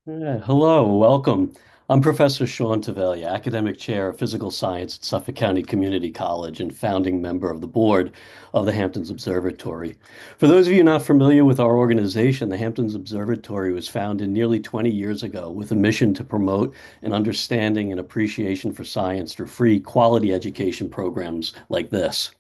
Yeah, hello, welcome. I'm Professor Sean Tavalia, Academic Chair of Physical Science at Suffolk County Community College and founding member of the board of the Hamptons Observatory. For those of you not familiar with our organization, the Hamptons Observatory was founded nearly 20 years ago with a mission to promote an understanding and appreciation for science through free quality education programs like this.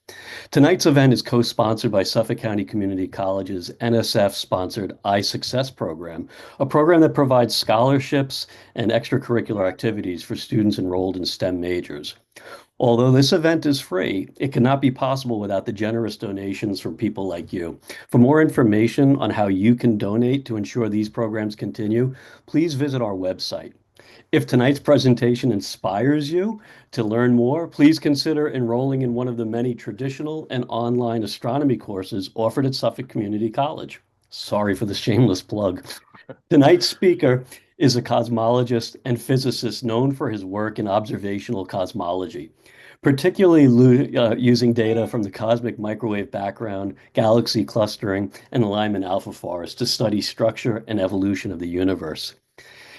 Tonight's event is co-sponsored by Suffolk County Community College's NSF-sponsored iSuccess program, a program that provides scholarships and extracurricular activities for students enrolled in STEM majors. Although this event is free, it cannot be possible without the generous donations from people like you. For more information on how you can donate to ensure these programs continue, please visit our website. If tonight's presentation inspires you to learn more, please consider enrolling in one of the many traditional and online astronomy courses offered at Suffolk Community College. Sorry for the shameless plug. Tonight's speaker is a cosmologist and physicist known for his work in observational cosmology, particularly using data from the cosmic microwave background, galaxy clustering, and Lyman alpha forest to study structure and evolution of the universe.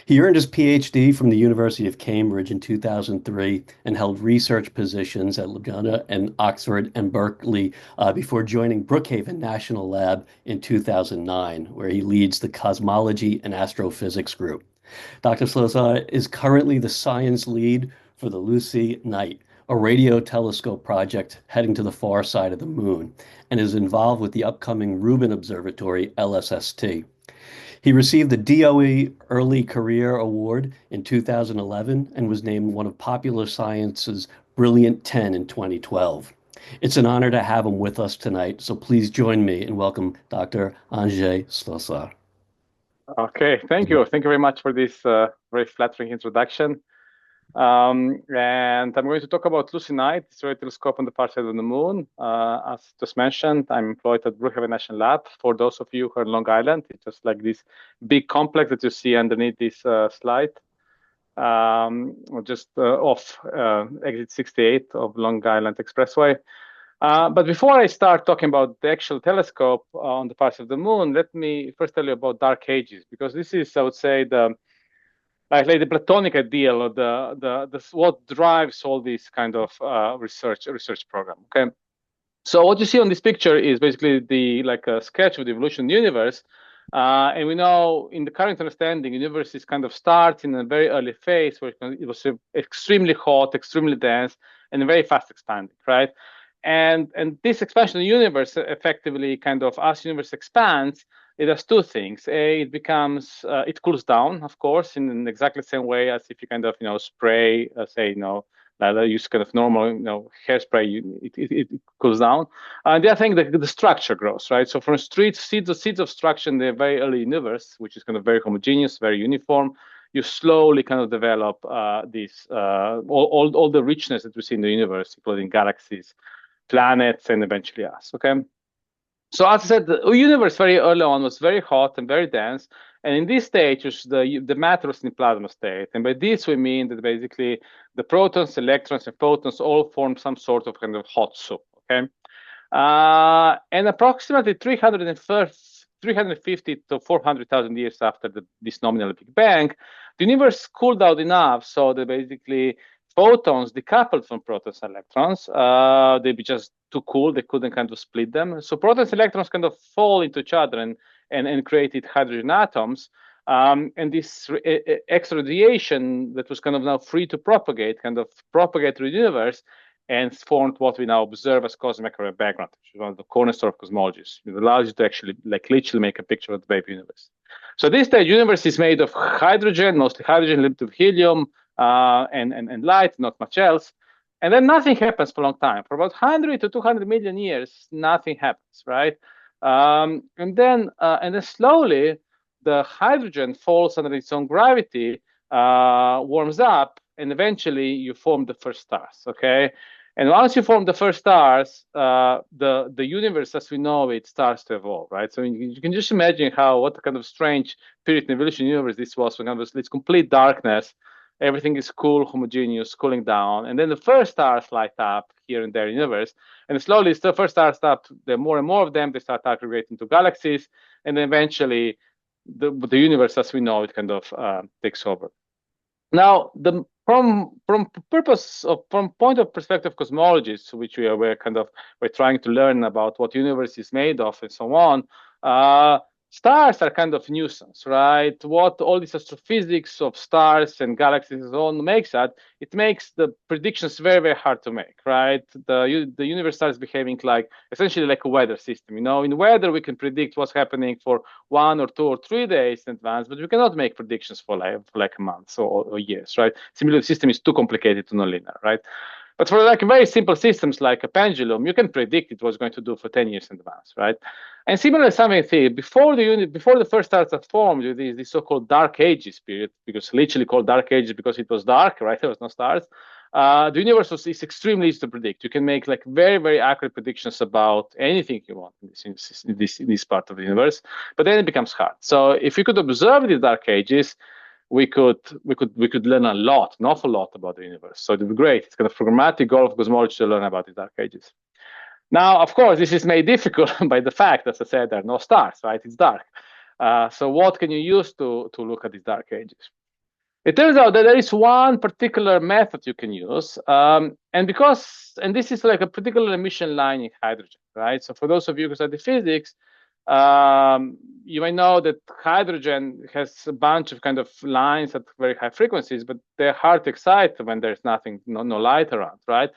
He earned his PhD from the University of Cambridge in 2003 and held research positions at Lugano and Oxford and Berkeley before joining Brookhaven National Lab in 2009, where he leads the Cosmology and Astrophysics Group. Dr. Slosar is currently the science lead for the LuSEE-Night, a radio telescope project heading to the far side of the moon, and is involved with the upcoming Rubin Observatory LSST. He received the DOE Early Career Award in 2011 and was named one of Popular Science's Brilliant 10 in 2012. It's an honor to have him with us tonight, so please join me and welcome Dr. Anže Slosar. Okay, thank you. Thank you very much for this very flattering introduction. And I'm going to talk about LuSEE-Night, this radio telescope on the far side of the moon. As just mentioned, I'm employed at Brookhaven National Lab. For those of you who are in Long Island, it's just like this big complex that you see underneath this slide, just off exit 68 of Long Island Expressway. But before I start talking about the actual telescope on the far side of the moon, let me first tell you about dark ages, because this is, I would say, the the Platonic ideal, or the what drives all these kind of research program. Okay, so what you see on this picture is basically the a sketch of the evolution of the universe, and we know in the current understanding, the universe is kind of starts in a very early phase where it was extremely hot, extremely dense, and very fast expanding, right? And this expansion of the universe effectively kind of, as the universe expands, it does two things. A, it becomes, it cools down, of course, in exactly the same way as if you kind of, spray, say, use kind of normal, hairspray, it cools down. And the other thing, the structure grows, right? So from seeds of structure in the very early universe, which is kind of very homogeneous, very uniform, you slowly kind of develop all the richness that we see in the universe, including galaxies, planets, and eventually us. Okay, so as I said, the universe very early on was very hot and very dense, and in this stage, the matter was in plasma state. And by this we mean that basically the protons, electrons, and photons all form some sort of kind of hot soup. Okay, and approximately 350 to 400,000 years after this nominal Big Bang, the universe cooled out enough so that basically photons decoupled from protons and electrons. They'd be just too cool. They couldn't kind of split them. So protons and electrons kind of fall into each other and created hydrogen atoms. And this extra radiation that was kind of now free to propagate, kind of propagate through the universe and formed what we now observe as cosmic microwave background, which is one of the cornerstone of cosmology. It allows you to actually literally make a picture of the baby universe. So this stage universe is made of hydrogen, mostly hydrogen linked with helium, and light, not much else. And then nothing happens for a long time. For about 100 to 200 million years, nothing happens, right? And then slowly, the hydrogen falls under its own gravity, warms up, and eventually you form the first stars, okay? And once you form the first stars, the universe as we know it starts to evolve, right? So you can just imagine what kind of strange period in evolution universe this was, when it's complete darkness. Everything is cool, homogeneous, cooling down. And then the first stars light up here and there in the universe. And slowly, the first stars start, there are more and more of them. They start aggregating to galaxies. And then eventually, the universe as we know it kind of takes over. Now, from point of perspective of cosmologists, which we're trying to learn about what universe is made of and so on. Stars are kind of nuisance, right? What all this astrophysics of stars and galaxies and so on makes that, it makes the predictions very, very hard to make, right? The universe starts behaving like essentially like a weather system. In weather we can predict what's happening for 1 or 2 or 3 days in advance, but we cannot make predictions for like months or years, right? Similarly, the system is too complicated to non-linear, right? But for like very simple systems like a pendulum, you can predict it was going to do for 10 years in advance, right? And similarly, something before the first stars are formed, with this so-called Dark Ages period, because literally called Dark Ages because it was dark, right? There was no stars. The universe is extremely easy to predict. You can make like very, very accurate predictions about anything you want in this part of the universe. But then it becomes hard. So if you could observe these Dark Ages, we could learn an awful lot about the universe. So it would be great. It's kind of programmatic goal of cosmology to learn about the Dark Ages. Now, of course, this is made difficult by the fact, as I said, there are no stars, right? It's dark. So what can you use to look at these Dark Ages? It turns out that there is one particular method you can use, and this is like a particular emission line in hydrogen, right? So for those of you who study physics, you may know that hydrogen has a bunch of kind of lines at very high frequencies, but they're hard to excite when there's no light around, right?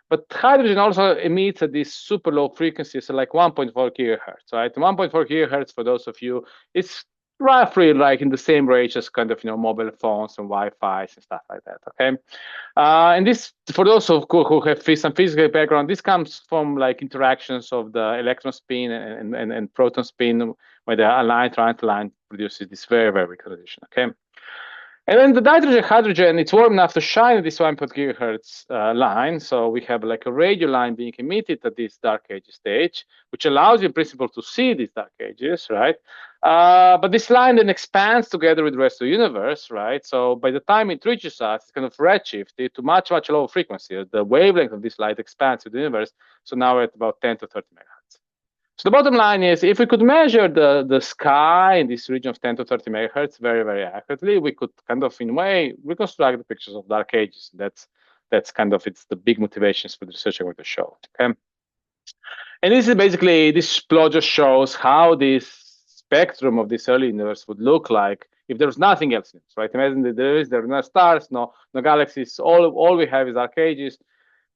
But hydrogen also emits at these super low frequencies, so like 1.4 gigahertz, right? 1.4 gigahertz, for those of you, it's roughly like in the same range as kind of mobile phones and Wi-Fi and stuff like that. Okay, and this, for those who have some physical background, this comes from like interactions of the electron spin and proton spin, where the line trying to line produces this very, very weak radiation. Okay. And then the nitrogen hydrogen, it's warm enough to shine at this 1.0 gigahertz line. So we have like a radio line being emitted at this dark age stage, which allows you in principle to see these dark ages, right? But this line then expands together with the rest of the universe, right? So by the time it reaches us, it's kind of redshifted to much, much lower frequency. The wavelength of this light expands with the universe. So now we're at about 10 to 30 megahertz. So the bottom line is, if we could measure the sky in this region of 10 to 30 megahertz very, very accurately, we could kind of, in a way, reconstruct the pictures of dark ages. That's kind of, it's the big motivations for the research I'm going to show. Okay. And this is basically, this plot just shows how this spectrum of this early universe would look like if there was nothing else in it, right? Imagine that there are no stars, no galaxies. All we have is dark ages.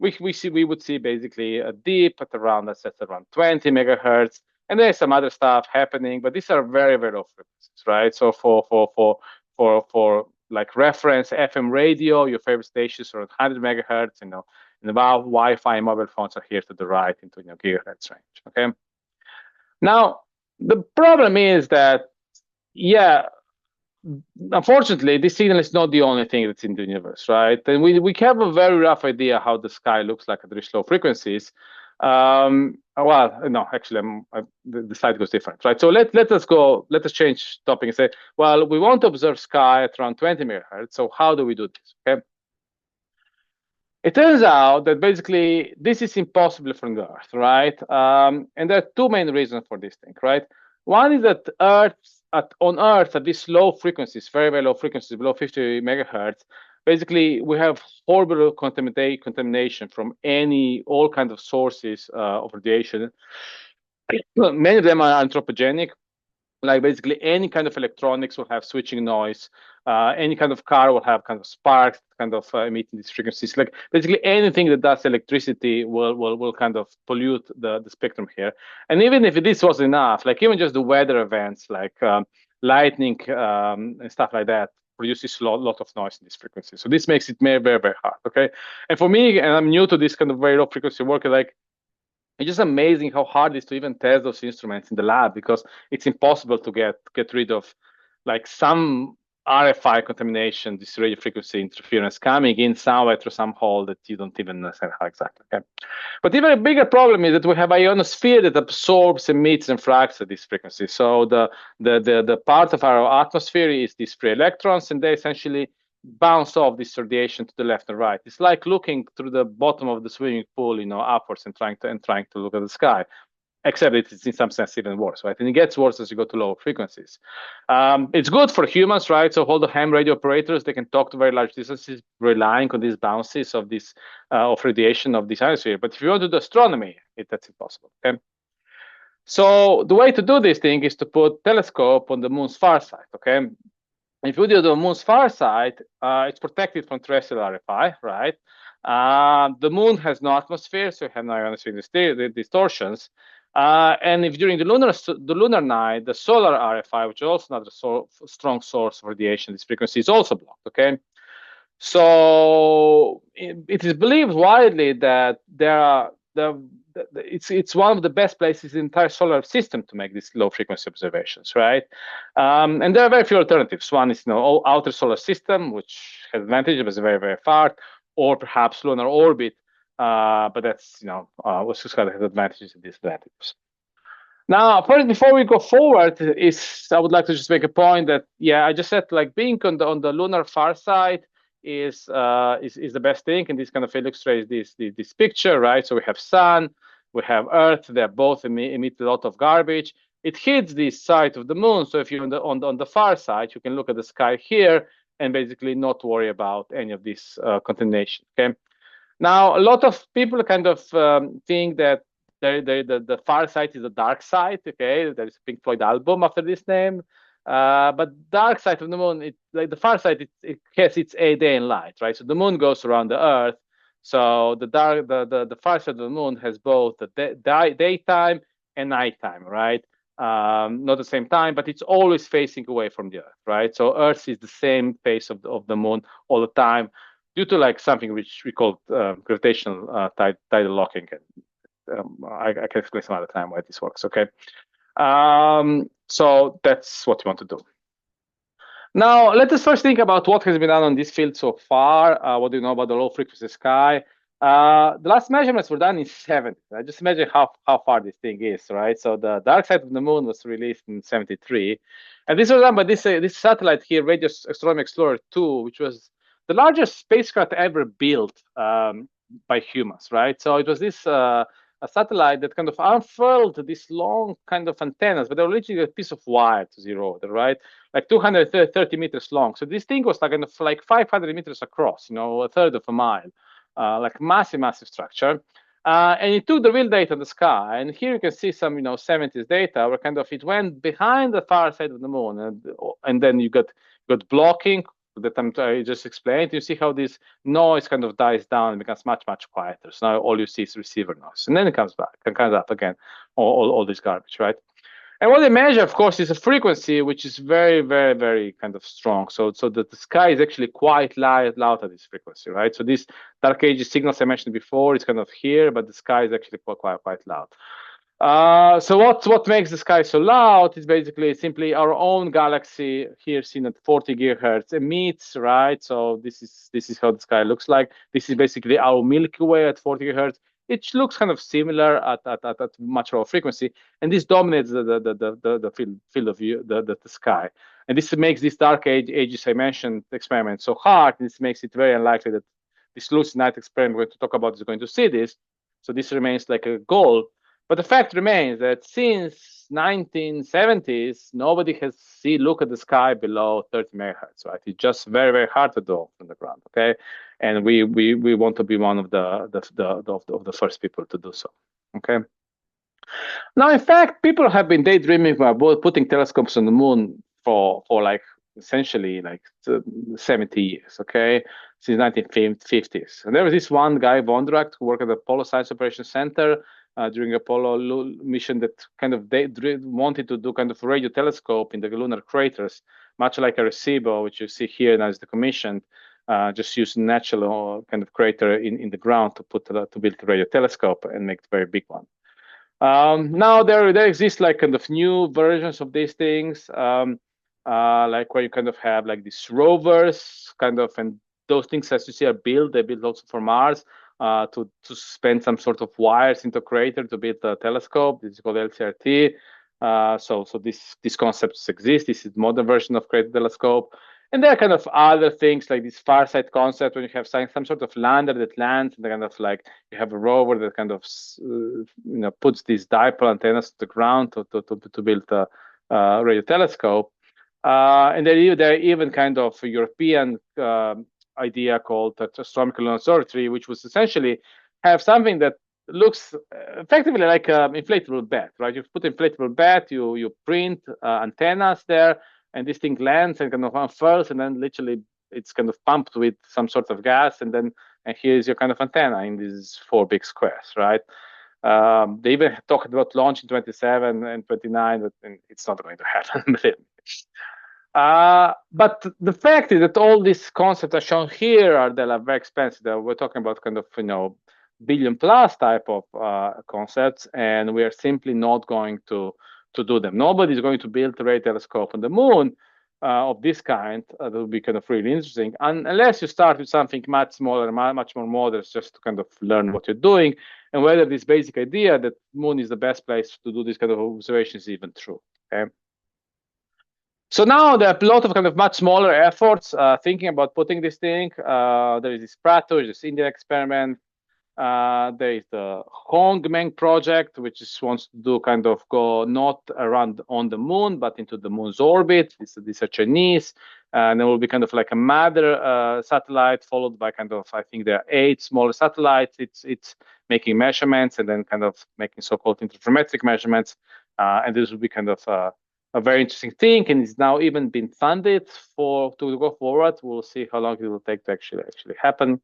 We would see basically a dip at around, let's say, around 20 megahertz, and there's some other stuff happening, but these are very, very low frequencies, right? So for like reference, FM radio, your favorite stations are at 100 megahertz, and about Wi-Fi and mobile phones are here to the right into gigahertz range. Okay. Now the problem is that, yeah, unfortunately, this signal is not the only thing that's in the universe, right? And we have a very rough idea how the sky looks like at very low frequencies. Well, no, actually, the slide goes different, right? So let us change topic and say, well, we want to observe sky at around 20 megahertz. So how do we do this? Okay. It turns out that basically this is impossible from the Earth, right? And there are two main reasons for this thing, right? One is that on Earth at these low frequencies, very, very low frequencies, below 50 megahertz, basically we have horrible contamination from all kinds of sources of radiation. Many of them are anthropogenic. Like basically any kind of electronics will have switching noise. Any kind of car will have kind of sparks, kind of emitting these frequencies. Like basically anything that does electricity will kind of pollute the spectrum here. And even if this was enough, like even just the weather events, like lightning and stuff like that, produces a lot of noise in this frequency. So this makes it very, very, very hard. Okay. And for me, and I'm new to this kind of very low frequency work, like, it's just amazing how hard it is to even test those instruments in the lab, because it's impossible to get rid of like some RFI contamination, this radio frequency interference coming in somewhere through some hole that you don't even understand how exactly. Okay. But even a bigger problem is that we have ionosphere that absorbs, emits, and refracts at this frequency. So the part of our atmosphere is these free electrons, and they essentially bounce off this radiation to the left and right. It's like looking through the bottom of the swimming pool, upwards and trying to look at the sky. except it's in some sense even worse, right? And it gets worse as you go to lower frequencies. It's good for humans, right? So all the ham radio operators, they can talk to very large distances, relying on these bounces of this of radiation of this ionosphere. But if you want to do astronomy, that's impossible. Okay. So the way to do this thing is to put telescope on the moon's far side. Okay. If you do it on the moon's far side, it's protected from terrestrial RFI, right? The moon has no atmosphere, so you have no ionosphere distortions. And if during the lunar night, the solar RFI, which is also not a strong source of radiation, this frequency is also blocked. Okay, so it is believed widely that it's one of the best places in the entire solar system to make these low frequency observations, right? And there are very few alternatives. One is outer solar system, which has advantage, but is very, very far, or perhaps lunar orbit, but that's what's just has advantages and disadvantages. Now, first, before we go forward, I would like to just make a point that I just said like being on the lunar far side is the best thing, and this kind of illustrates this picture, right? So we have sun, we have Earth. They both emit a lot of garbage. It hits this side of the moon. So if you're on the far side, you can look at the sky here and basically not worry about any of this contamination. Okay. Now, a lot of people kind of think that the far side is the dark side. Okay, there is a Pink Floyd album after this name. But dark side of the moon, like the far side, it has its a day and light, right? So the moon goes around the Earth. So the far side of the moon has both the daytime and nighttime, right? Not the same time, but it's always facing away from the Earth, right? So Earth is the same face of the moon all the time, due to like something which we call gravitational tidal locking. I can explain some other time why this works. Okay. So that's what you want to do. Now, let us first think about what has been done on this field so far. What do you know about the low frequency sky? The last measurements were done in 70. Right? Just imagine how far this thing is, right? So the dark side of the moon was released in 73. And this was done by this satellite here, Radio Astronomy Explorer 2, which was the largest spacecraft ever built by humans, right? So it was this a satellite that kind of unfurled these long kind of antennas, but they were literally a piece of wire to zero order, right? Like 230 meters long. So this thing was like kind of like 500 meters across, a third of a mile, like massive, massive structure. And it took the real data in the sky. And here you can see some, 70s data where kind of it went behind the far side of the moon, and then you got blocking that I just explained. You see how this noise kind of dies down and becomes much, much quieter. So now all you see is receiver noise, and then it comes back and comes up again, all this garbage, right? And what they measure, of course, is a frequency which is very, very, very kind of strong. So the sky is actually quite loud at this frequency, right? So this dark ages signals I mentioned before is kind of here, but the sky is actually quite loud. So what makes the sky so loud is basically simply our own galaxy here seen at 40 gigahertz emits, right? So this is how the sky looks like. This is basically our Milky Way at 40 gigahertz. It looks kind of similar at much lower frequency, and this dominates the field of view, the sky. And this makes this dark ages I mentioned experiment so hard. This makes it very unlikely that this LuSEE-Night experiment we're going to talk about is going to see this. So this remains like a goal. But the fact remains that since 1970s, nobody has look at the sky below 30 megahertz, right? It's just very, very hard to do from the ground, okay? And we want to be one of the first people to do so, okay? Now, in fact, people have been daydreaming about putting telescopes on the moon for like essentially like 70 years, okay, since 1950s. And there was this one guy, Vondrak, who worked at the Apollo Science Operations Center during Apollo mission that kind of wanted to do kind of a radio telescope in the lunar craters, much like Arecibo, which you see here now is decommissioned, just use natural kind of crater in the ground to build a radio telescope and make a very big one. Now there exists like kind of new versions of these things, like where you kind of have like these rovers kind of, and those things as you see are built. They built also for Mars to spend some sort of wires into a crater to build a telescope. This is called LCRT. So these concepts exist. This is modern version of crater telescope. And there are kind of other things like this far side concept when you have some sort of lander that lands, and kind of like you have a rover that kind of puts these dipole antennas to the ground to build a radio telescope. And there are even kind of a European idea called the astronomical lunar observatory, which was essentially have something that looks effectively like an inflatable bed, right? You put inflatable bed, you print antennas there, and this thing lands and kind of unfurls, and then literally it's kind of pumped with some sort of gas, and here's your kind of antenna in these 4 big squares, right? They even talked about launch in 27 and 29, but it's not going to happen. But the fact is that all these concepts are shown here are very expensive. We're talking about kind of billion plus type of concepts, and we are simply not going to do them. Nobody's going to build a radio telescope on the moon of this kind. That would be kind of really interesting, unless you start with something much smaller, much more modest, just to kind of learn what you're doing and whether this basic idea that moon is the best place to do this kind of observations is even true. Okay. So now there are a lot of kind of much smaller efforts thinking about putting this thing. There is this Prato, this Indian experiment. There is the Hongmeng project, which wants to do kind of go not around on the moon, but into the moon's orbit. These are Chinese. And there will be kind of like a mother satellite followed by kind of, I think there are 8 smaller satellites. It's making measurements and then kind of making so-called interferometric measurements. And this will be kind of a very interesting thing, and it's now even been funded to go forward. We'll see how long it will take to actually happen.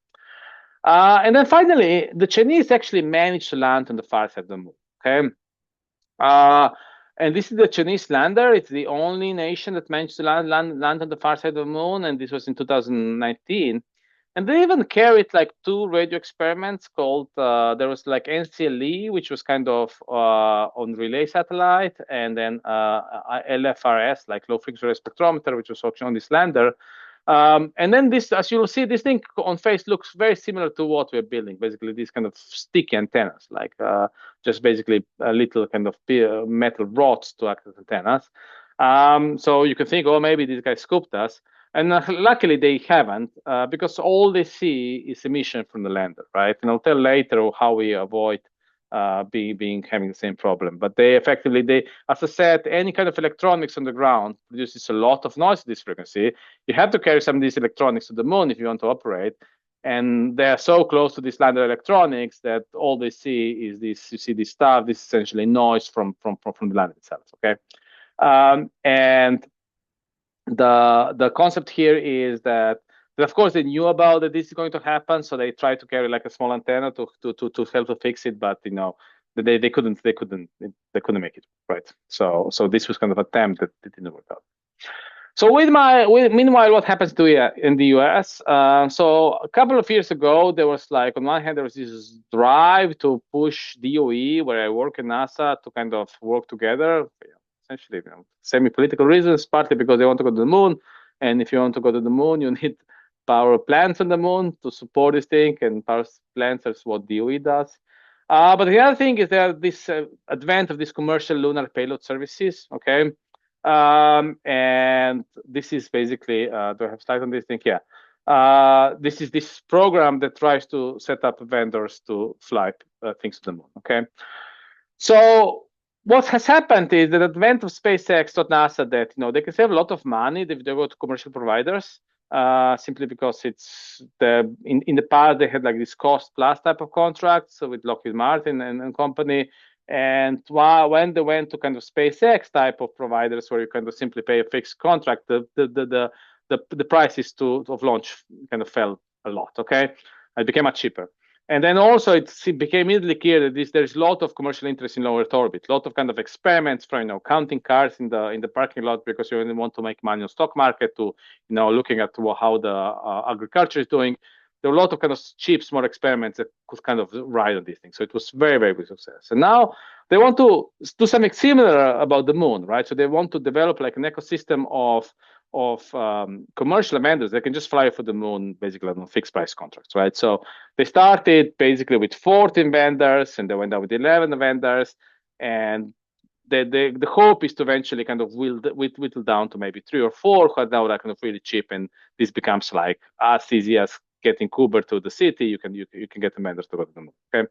And then finally, the Chinese actually managed to land on the far side of the moon. Okay, and this is the Chinese lander. It's the only nation that managed to land on the far side of the moon, and this was in 2019. And they even carried like 2 radio experiments called, there was like NCLE, which was kind of on relay satellite, and then LFRS, like low frequency array spectrometer, which was also on this lander. And then this, as you'll see, this thing on face looks very similar to what we're building. Basically, these kind of sticky antennas, like just basically a little kind of metal rods to act as antennas. So you can think, oh, maybe these guys scooped us. And luckily they haven't, because all they see is emission from the lander, right? And I'll tell later how we avoid having the same problem. But they effectively, as I said, any kind of electronics on the ground produces a lot of noise at this frequency. You have to carry some of these electronics to the moon if you want to operate. And they are so close to this lander electronics that all they see is this. You see this stuff. This is essentially noise from the lander itself. Okay, and the concept here is that of course they knew about that this is going to happen, so they tried to carry like a small antenna to help to fix it, but they couldn't make it, right? So this was kind of an attempt that didn't work out. So meanwhile, what happens in the US? So a couple of years ago, there was like, on one hand, there was this drive to push DOE, where I work in NASA, to kind of work together, essentially semi-political reasons, partly because they want to go to the moon. And if you want to go to the moon, you need power plants on the moon to support this thing, and power plants is what DOE does. But the other thing is that this advent of these commercial lunar payload services, okay? And this is basically, do I have slide on this thing? Yeah. This is this program that tries to set up vendors to fly things to the moon, okay? So what has happened is that advent of SpaceX taught NASA that they can save a lot of money if they go to commercial providers, simply because it's in the past they had like this cost plus type of contracts with Lockheed Martin and company. And when they went to kind of SpaceX type of providers, where you kind of simply pay a fixed contract, the prices of launch kind of fell a lot. Okay, it became much cheaper. And then also it became immediately clear that there's a lot of commercial interest in low Earth orbit, a lot of kind of experiments from counting cars in the parking lot because you only want to make money on stock market, to looking at how the agriculture is doing. There were a lot of kind of cheap, small experiments that could kind of ride on these things. So it was very, very good success. And now they want to do something similar about the moon, right? So they want to develop like an ecosystem of commercial vendors that can just fly for the moon, basically on fixed price contracts, right? So they started basically with 14 vendors, and they went down with 11 vendors, and the hope is to eventually kind of whittle down to maybe 3 or 4, who are now like kind of really cheap, and this becomes like as easy as getting Uber to the city. You can get the members to go to the moon. Okay,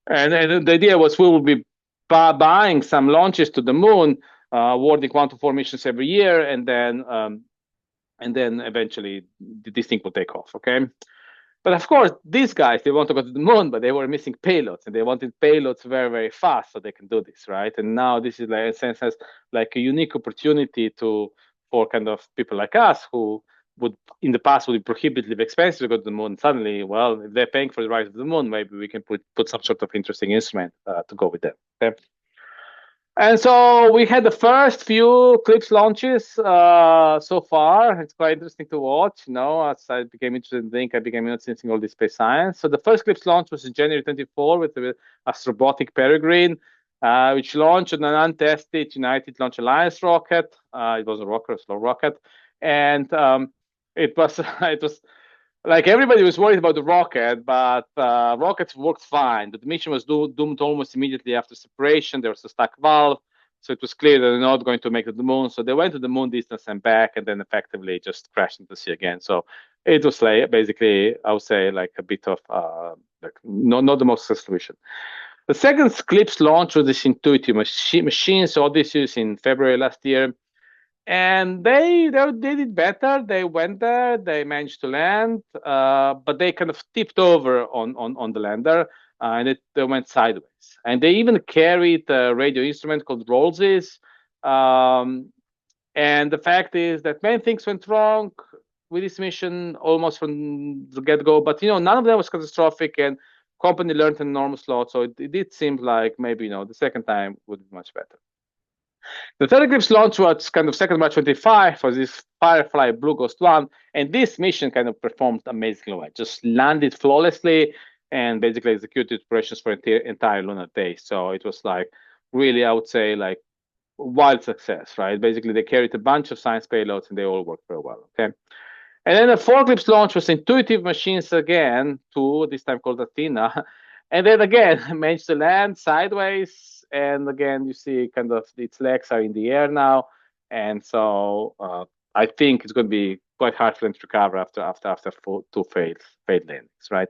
and the idea was we will be buying some launches to the moon, awarding 1 to 4 missions every year, and then eventually this thing will take off. Okay. But of course, these guys, they want to go to the moon, but they were missing payloads, and they wanted payloads very, very fast so they can do this, right? And now this is like, in a sense, has like a unique opportunity for kind of people like us who would in the past would be prohibitively expensive to go to the moon. Suddenly, well, if they're paying for the ride to the moon, maybe we can put some sort of interesting instrument to go with them. Okay? And so we had the first few CLIPS launches so far. It's quite interesting to watch. As I became interested in Link, I became interested in all this space science. So the first CLIPS launch was in January 24 with the Astrobotic Peregrine, which launched on an untested United Launch Alliance rocket. It was a slow rocket, and it was like everybody was worried about the rocket, but rockets worked fine. The mission was doomed almost immediately after separation. There was a stuck valve, so it was clear that they're not going to make it to the moon. So they went to the moon distance and back, and then effectively just crashed into the sea again. So it was like basically, I would say, like a bit of like not the most successful mission. The second CLIPS launch was this intuitive machine. So this is in February last year. And they did better. They went there. They managed to land, but they kind of tipped over on the lander, and they went sideways. And they even carried a radio instrument called LuSEE. And the fact is that many things went wrong with this mission almost from the get-go. But none of them was catastrophic, and company learned an enormous lot. So it did seem like maybe the second time would be much better. The third CLIPS launch was kind of second March 25 for this Firefly Blue Ghost 1, and this mission kind of performed amazingly well. Just landed flawlessly and basically executed operations for entire lunar day. So it was like really, I would say, like wild success, right? Basically, they carried a bunch of science payloads and they all worked very well. Okay. And then the fourth CLIPS launch was intuitive machines again, two, this time called Athena. And then again, managed to land sideways. And again, you see kind of its legs are in the air now. And so I think it's going to be quite hard for them to recover after two failed landings, right?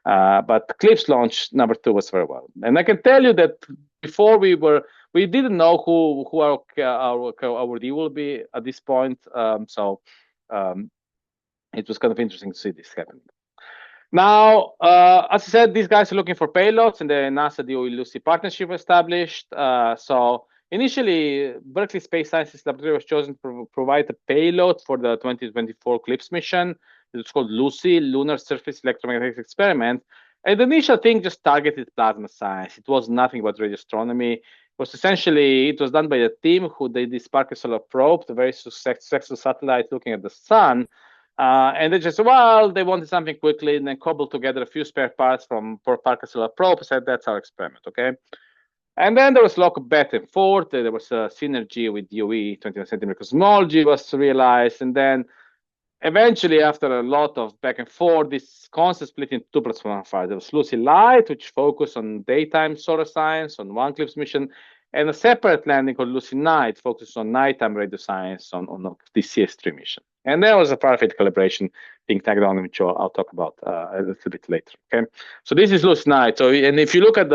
But CLIPS launch number 2 was very well. And I can tell you that before we didn't know who our awardee will be at this point. It was kind of interesting to see this happen. Now, as I said, these guys are looking for payloads, and the NASA DOE LuSEE partnership was established. So initially, Berkeley Space Sciences Laboratory was chosen to provide a payload for the 2024 CLIPS mission. It was called LuSEE, Lunar Surface Electromagnetic Experiment. And the initial thing just targeted plasma science. It was nothing but radio astronomy. It was done by a team who did this Parker Solar Probe, the very successful satellite looking at the sun. And they just, they wanted something quickly, and then cobbled together a few spare parts from Parker Solar Probe, said that's our experiment, okay? And then there was a lot of back and forth. There was a synergy with DOE, 21 centimeter cosmology was realized. And then eventually, after a lot of back and forth, this concept split into 2 plus 1 5. There was LuSEE-Night, which focused on daytime solar science on one CLIPS mission, and a separate landing called LuSEE-Night focused on nighttime radio science on the CS3 mission. And there was a perfect collaboration being tagged on, which I'll talk about a little bit later. Okay, so this is LuSEE-Night. So, and if you look at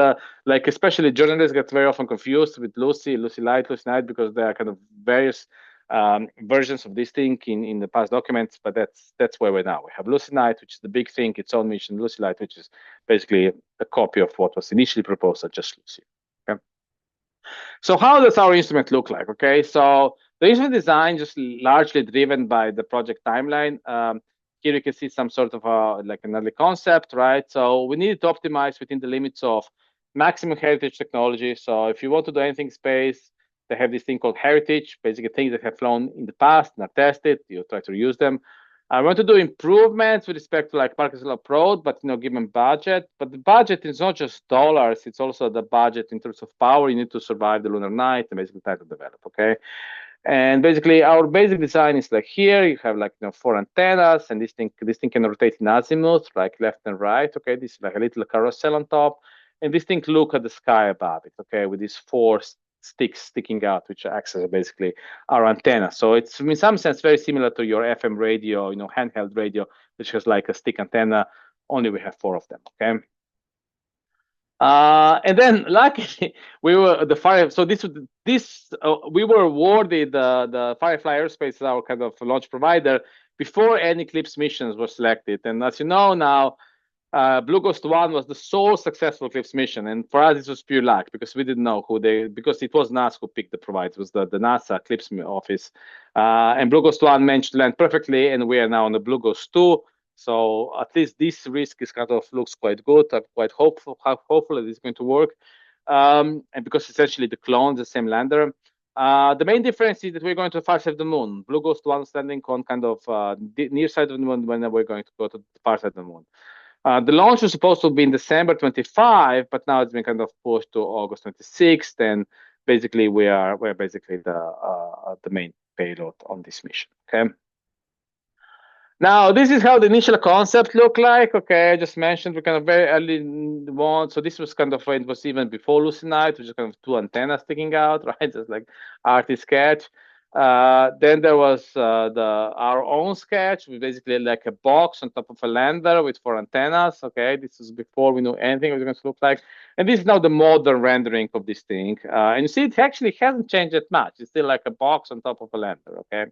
especially journalists get very often confused with LuSEE-Night, LuSEE-Night, because there are kind of various versions of this thing in the past documents, but that's where we're now. We have LuSEE-Night, which is the big thing, its own mission, LuSEE-Night, which is basically a copy of what was initially proposed as just LuSEE. Okay. So how does our instrument look like? Okay, so the instrument design just largely driven by the project timeline. Here you can see some sort of like an early concept, right? So we needed to optimize within the limits of maximum heritage technology. So if you want to do anything space, they have this thing called heritage, basically things that have flown in the past and are tested. You try to reuse them. I want to do improvements with respect to like Parker Solar Probe, but given budget. But the budget is not just dollars; it's also the budget in terms of power you need to survive the lunar night and basically try to develop. Okay, and basically our basic design is like here. You have like 4 antennas, and this thing can rotate in azimuth, like left and right. Okay, this is like a little carousel on top, and this thing look at the sky above it. Okay, with these 4 sticks sticking out, which acts as basically our antenna. So it's in some sense very similar to your FM radio, handheld radio, which has like a stick antenna. Only we have 4 of them. Okay. And then luckily we were we were awarded the Firefly Aerospace as our kind of launch provider before any Eclipse missions were selected. And as you know now, Blue Ghost 1 was the sole successful Eclipse mission, and for us it was pure luck because we didn't know because it was NASA who picked the provider. It was the NASA Eclipse office, and Blue Ghost 1 managed to land perfectly, and we are now on the Blue Ghost 2. So at least this risk is looks quite good. I'm quite hopeful that it's going to work, and because essentially the clone is the same lander. The main difference is that we're going to the far side of the moon. Blue Ghost 1 is landing on the near side of the moon, when we're going to go to the far side of the moon. The launch was supposed to be in December 25, but now it's been pushed to August 26th, and basically we're basically the main payload on this mission. Okay. Now this is how the initial concept looked like. Okay, I just mentioned we very early one. So this was it was even before LuSEE-Night, which is 2 antennas sticking out, right? Just like artist sketch. Then there was our own sketch, with basically like a box on top of a lander with 4 antennas. Okay, this is before we knew anything it was going to look like. And this is now the modern rendering of this thing. And you see, it actually hasn't changed that much. It's still like a box on top of a lander. Okay.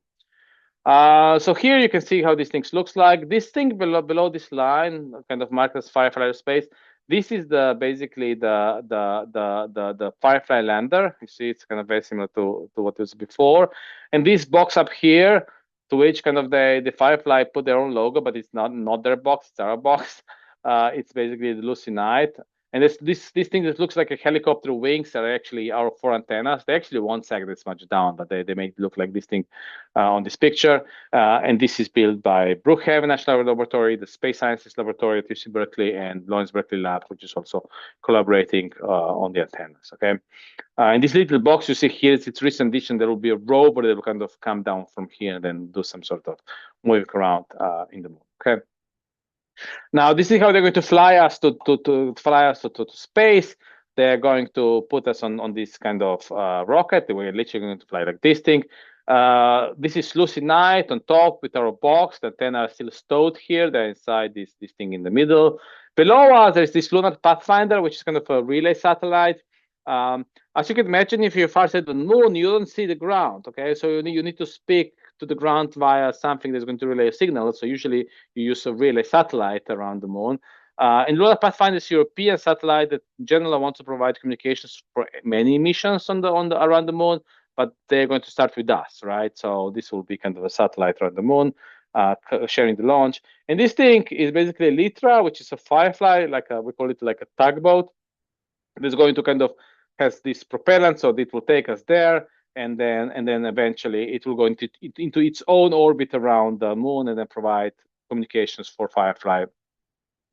So here you can see how this thing looks like. This thing below this line, marked as Firefly Aerospace. This is basically the Firefly lander. You see, it's very similar to what was before. And this box up here, to which the Firefly put their own logo, but it's not their box, it's our box. It's basically the LuSEE-Night. And this thing that looks like a helicopter wings are actually our 4 antennas. They actually won't sag this much down, but they make it look like this thing on this picture. And this is built by Brookhaven National Laboratory, the Space Sciences Laboratory at UC Berkeley, and Lawrence Berkeley Lab, which is also collaborating on the antennas. Okay. In this little box you see here, it's its recent addition. There will be a rover that will come down from here and then do some sort of moving around in the moon. Okay. Now this is how they're going to fly us to space. They're going to put us on this rocket. We're literally going to fly like this thing. This is LuSEE-Night on top with our box. The antenna are still stowed here. They're inside this thing in the middle. Below us, there's this lunar pathfinder, which is a relay satellite. As you can imagine, if you're far side of the moon, you don't see the ground. Okay, so you need to speak to the ground via something that's going to relay a signal. So usually you use a relay satellite around the moon. And Lunar Pathfinder is a European satellite that generally wants to provide communications for many missions around the moon, but they're going to start with us, right? So this will be a satellite around the moon, sharing the launch. And this thing is basically a Litra, which is a Firefly, we call it like a tugboat. It's going to has this propellant, so it will take us there. And then eventually it will go into its own orbit around the moon and then provide communications for Firefly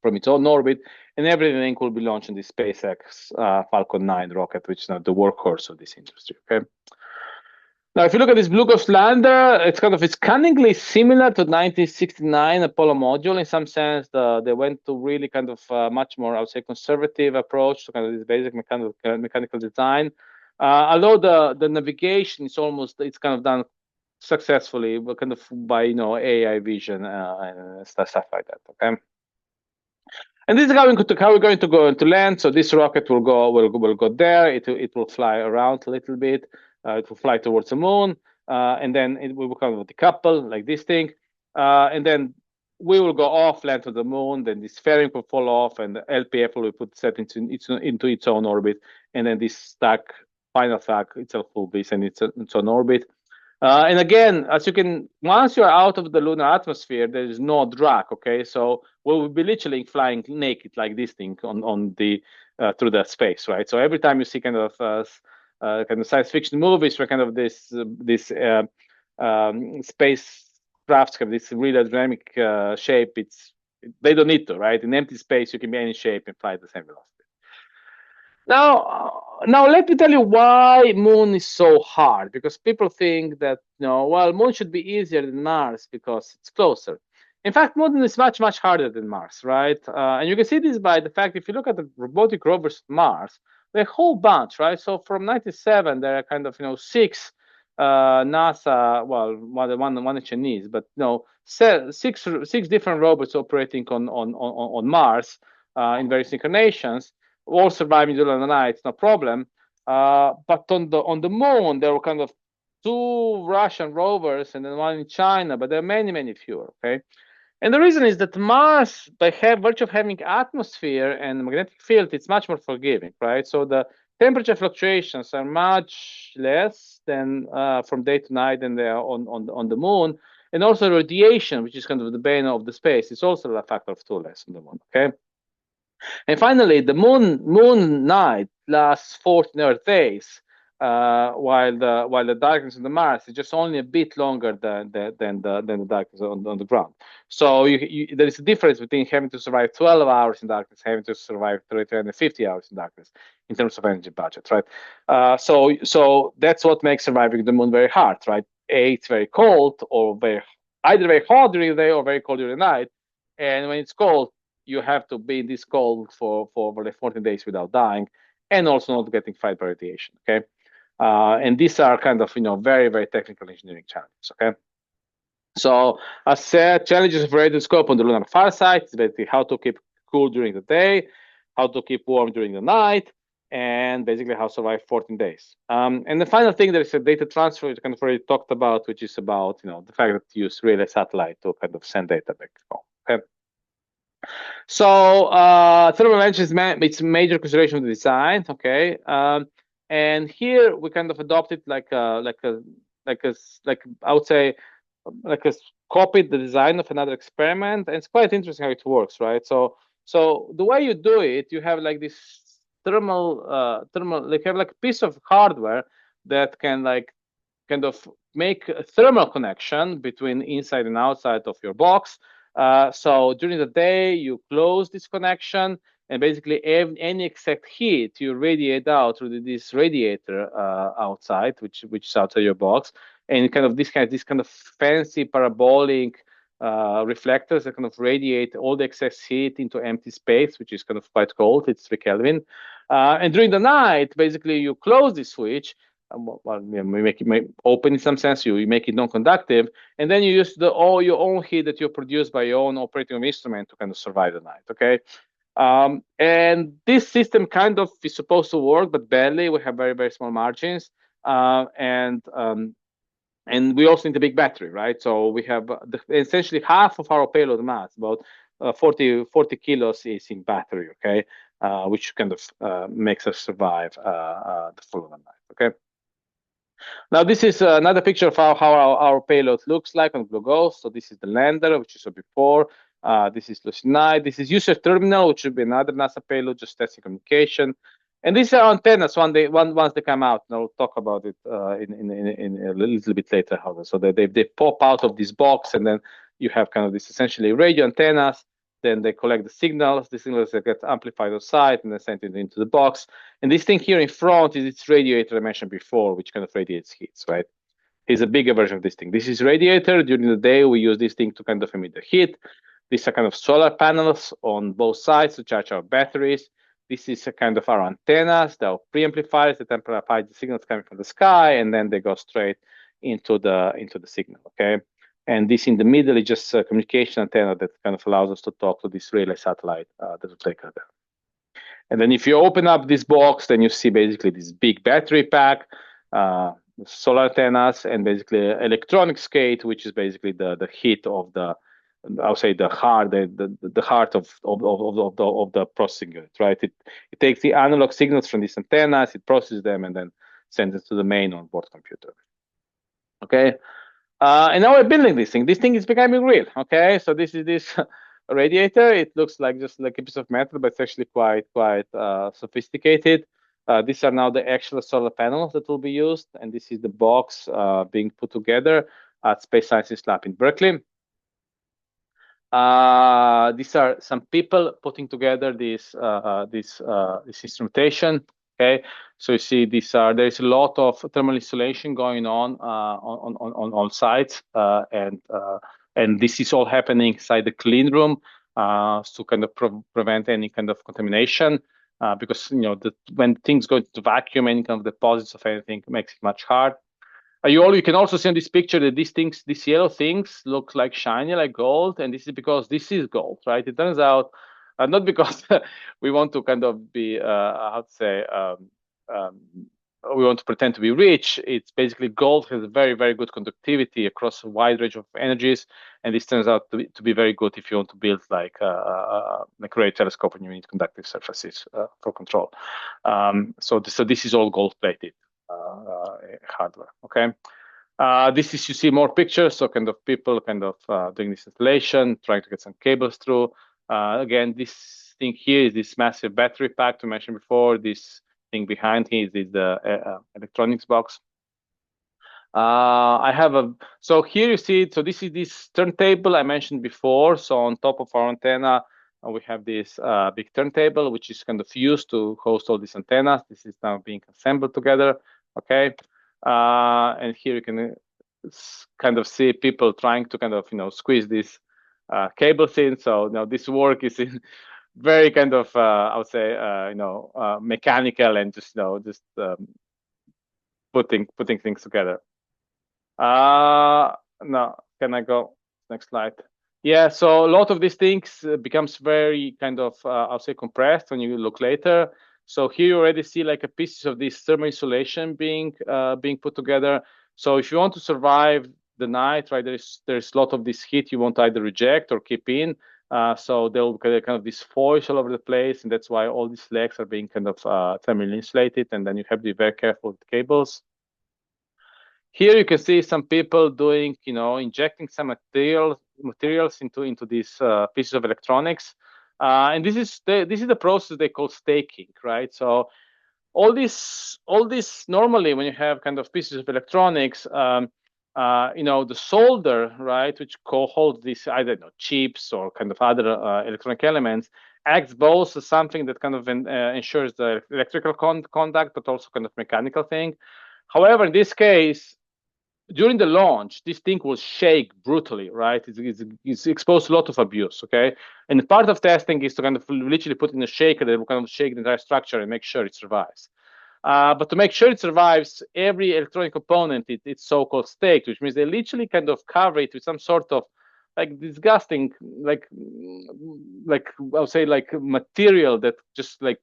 from its own orbit. And everything will be launched in the SpaceX Falcon 9 rocket, which is now the workhorse of this industry. Okay. Now, if you look at this Blue Ghost lander, it's cunningly similar to 1969 Apollo module in some sense. They went to really much more, I would say, conservative approach to this basic mechanical design. Although the navigation is it's done successfully, but by AI vision and stuff like that. Okay. And this is how we're going to go into land. So this rocket will go there. It will fly around a little bit. It will fly towards the moon, and then it will decouple like this thing, and then we will go off, land to the moon. Then this fairing will fall off, and the LPF will be set into its own orbit, and then this final stack itself will be sent into its own orbit. And again, once you're out of the lunar atmosphere, there is no drag. Okay, so we will be literally flying naked like this thing on the through that space, right? So every time you see science fiction movies where this space crafts have this really dynamic shape, they don't need to, right? In empty space, you can be any shape and fly at the same velocity. Now let me tell you why Moon is so hard, because people think that, Moon should be easier than Mars because it's closer. In fact, Moon is much, much harder than Mars, right? And you can see this by the fact, if you look at the robotic rovers of Mars, a whole bunch, right? So from 97, there are kind of, six NASA, well, one Chinese, but six different robots operating on Mars in various incarnations, all surviving the lunar nights, no problem. But on the moon, there were kind of two Russian rovers and then one in China, but there are many fewer. Okay, and the reason is that Mars, by virtue of having atmosphere and magnetic field, it's much more forgiving, right? So the temperature fluctuations are much less than from day to night than they are on the moon, and also radiation, which is kind of the bane of the space, is also a factor of 2 less on the moon. Okay, and finally, the moon night lasts 14 Earth days, while the darkness on the Mars is just only a bit longer than the darkness on the ground. So there is a difference between having to survive 12 hours in darkness, having to survive 350 hours in darkness in terms of energy budget, right? So that's what makes surviving the moon very hard, right? It's very cold, or either very hot during the day or very cold during the night. And when it's cold, you have to be in this cold for like 14 days without dying, and also not getting fried by radiation. Okay, and these are kind of very technical engineering challenges. Okay, so as said, challenges of radioscope on the lunar far side is basically how to keep cool during the day, how to keep warm during the night, and basically how to survive 14 days. And the final thing, there is a data transfer, which kind of already talked about, which is about the fact that you use relay satellite to kind of send data back home. Okay. So thermal engines, it's a major consideration of the design. Okay, and here we kind of adopted like I would say like a copied the design of another experiment, and it's quite interesting how it works, right? So the way you do it, you have like this thermal like you have like a piece of hardware that can like kind of make a thermal connection between inside and outside of your box. So during the day, you close this connection, and basically any exact heat you radiate out through this radiator outside, which is outside your box, and kind of this kind of fancy parabolic reflectors that kind of radiate all the excess heat into empty space, which is kind of quite cold. It's 3 Kelvin. And during the night, basically you close the switch. Well, we make it open in some sense. You make it non-conductive, and then you use all your own heat that you produce by your own operating instrument to kind of survive the night. Okay, and this system kind of is supposed to work, but barely. We have very small margins, and we also need a big battery, right? So we have essentially half of our payload mass, about 40 kilos, is in battery. Okay, which kind of makes us survive the full night. Okay. Now, this is another picture of how our payload looks like on Blue Ghost. So this is the lander, which you saw before. This is LuSEE-Night. This is user terminal, which should be another NASA payload, just testing communication. And these are antennas once they come out. And I'll talk about it in a little bit later. So they pop out of this box, and then you have kind of this essentially radio antennas. Then they collect the signals that get amplified outside and then sent into the box. And this thing here in front is its radiator I mentioned before, which kind of radiates heat, right? Here's a bigger version of this thing. This is radiator. During the day, we use this thing to kind of emit the heat. These are kind of solar panels on both sides to charge our batteries. This is a kind of our antennas. They're preamplifiers that amplify the signals coming from the sky, and then they go straight into the signal, okay? And this in the middle is just a communication antenna that kind of allows us to talk to this relay satellite that will take us there. And then if you open up this box, then you see basically this big battery pack, solar antennas, and basically electronic skate, which is basically the heat of I'll say the heart of the processing unit, right? It takes the analog signals from these antennas, it processes them, and then sends it to the main onboard computer. Okay. And now we're building this thing. This thing is becoming real. Okay, so this is this radiator. It looks like just like a piece of metal, but it's actually quite sophisticated. These are now the actual solar panels that will be used, and this is the box being put together at Space Sciences Lab in Berkeley. These are some people putting together this instrumentation. Okay, so you see there's a lot of thermal insulation going on all sides, and this is all happening inside the clean room to kind of prevent any kind of contamination. because when things go into vacuum, any kind of deposits of anything makes it much hard. You can also see in this picture that these yellow things look like shiny, like gold, and this is because this is gold, right? It turns out, not because we want to kind of be, how to say, we want to pretend to be rich. It's basically gold has very, very good conductivity across a wide range of energies, and this turns out to be very good if you want to build like a radio telescope and you need conductive surfaces for control. So this is all gold plated hardware. Okay. You see more pictures, so kind of people kind of doing this installation, trying to get some cables through. Again, this thing here is this massive battery pack to mention before. This thing behind here is the electronics box. So here you see, so this is this turntable I mentioned before. So on top of our antenna, we have this big turntable, which is kind of used to host all these antennas. This is now being assembled together. Okay. And here you can kind of see people trying to kind of, squeeze these cables in. So now this work is in very kind of, I would say, mechanical and just, putting things together. No, can I go next slide? Yeah, so a lot of these things becomes very kind of, I'll say, compressed when you look later. So here you already see like a pieces of this thermal insulation being put together. So if you want to survive the night, right, there's a lot of this heat you want to either reject or keep in. So there will be kind of this foils all over the place, and that's why all these legs are being kind of thermally insulated, and then you have to be very careful with cables. Here you can see some people doing, injecting some materials into these pieces of electronics, and this is the process they call staking, right? So all this normally when you have kind of pieces of electronics, the solder, right, which holds these either chips or kind of other electronic elements, acts both as something that kind of ensures the electrical contact, but also kind of mechanical thing. However, in this case, during the launch, this thing will shake brutally, right? It's exposed to a lot of abuse, okay? And part of testing is to kind of literally put in a shaker that will kind of shake the entire structure and make sure it survives. But to make sure it survives, every electronic component, it's so-called staked, which means they literally kind of cover it with some sort of like disgusting, like I'll say like material that just like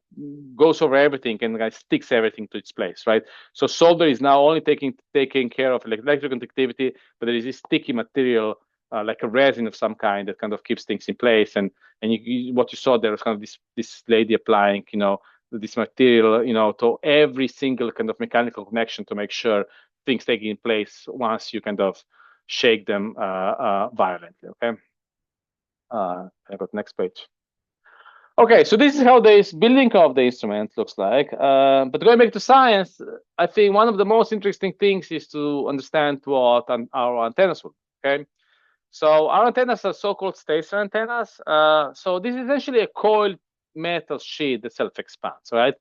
goes over everything and like sticks everything to its place, right? So solder is now only taking care of electrical conductivity, but there is this sticky material like a resin of some kind that kind of keeps things in place. And what you saw there was kind of this lady applying, this material, to every single kind of mechanical connection to make sure things taking in place once you kind of shake them violently. Okay. I got next page. Okay, so this is how this building of the instrument looks like. But going back to science, I think one of the most interesting things is to understand what our antennas will. Okay, so our antennas are so-called stationary antennas. So this is essentially a coiled metal sheet that self-expands, right?